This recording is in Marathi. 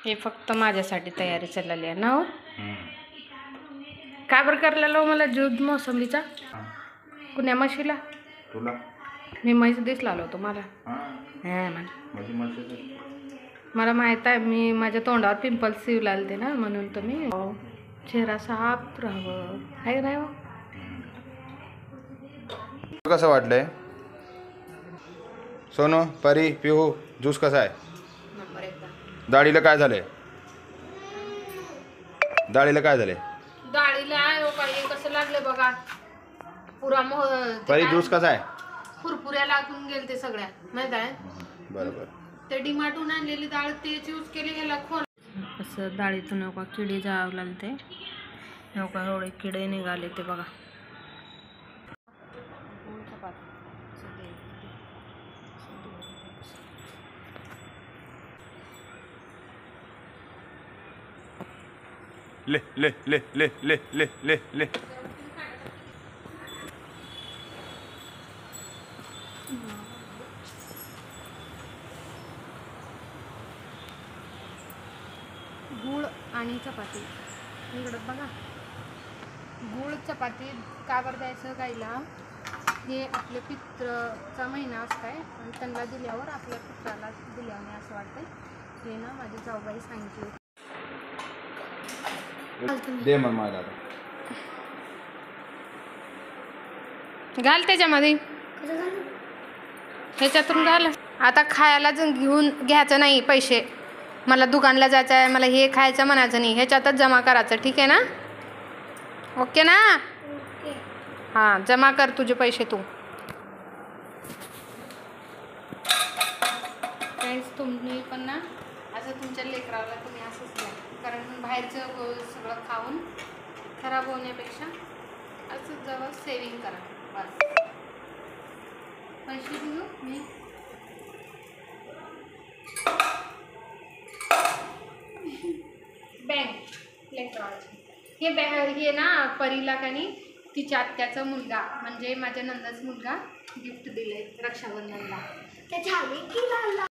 हे फक्त माझ्यासाठी तयारी चाललेली आहे ना हो. का बरं करलेलं मला ज्यूस मोसंबीचा कुण्या म्हशीला तुला मी म्हैस दिसला आलो तुम्हाला मला माहित आहे मी माझ्या तोंडावर पिंपल्स येऊ लागले ना म्हणून तुम्ही चेहरा साफ राहावं आहे नाही हो. कसं वाटलंय सोनू परी पिहू ज्यूस कसा आहे? डाळीला काय झालंय? डाळीला काय झालंय? डाळीला कसं लागले बघा पुरा परी ज्यूस कसा आहे? पुरपुऱ्या लागून गेले ते सगळ्या माहित आहे. बरोबर ते डिमार्टून आणलेली डाळ तेच यूज केली ह्याला खोल असं डाळीतून नका किडे जावं लागते नका एवढे किडे निघाले ते बघा. ले ले ले ले ले ले ले ले गूळ आणि चपाती इकडं बघा. गूळ चपाती का बरं द्यायचं गाईला? हे आपल्या पित्राचा महिना असताय आणि त्यांना दिल्यावर आपल्या पित्राला दिल्याने असं वाटतंय. हे ना माझी जाऊबाई सांगितली. दे मग मला घाल त्याच्यामध्ये ह्याच्यातून घाल. आता खायला घेऊन घ्यायचं नाही पैसे. मला दुकानला जायचं आहे मला हे खायचं म्हणायचं नाही ह्याच्यातच जमा करायचं ठीक आहे ना? ओके ना? हां जमा कर तुझे पैसे तू. फ्रेंड्स तुम्ही पण ना असं तुमच्या लेकराला तुम्ही असंच द्या कारण बाहेरचं सगळं खाऊन खराब होण्यापेक्षा असं जवळ सेविंग करा बस. पैसे देऊ मी बँक लेकराचे हे ना परीला कानी तिच्या आत्याचा मुलगा म्हणजे माझ्या नंदाचा मुलगा गिफ्ट दिले रक्षाबंधनला. त्याच्या आली की लाल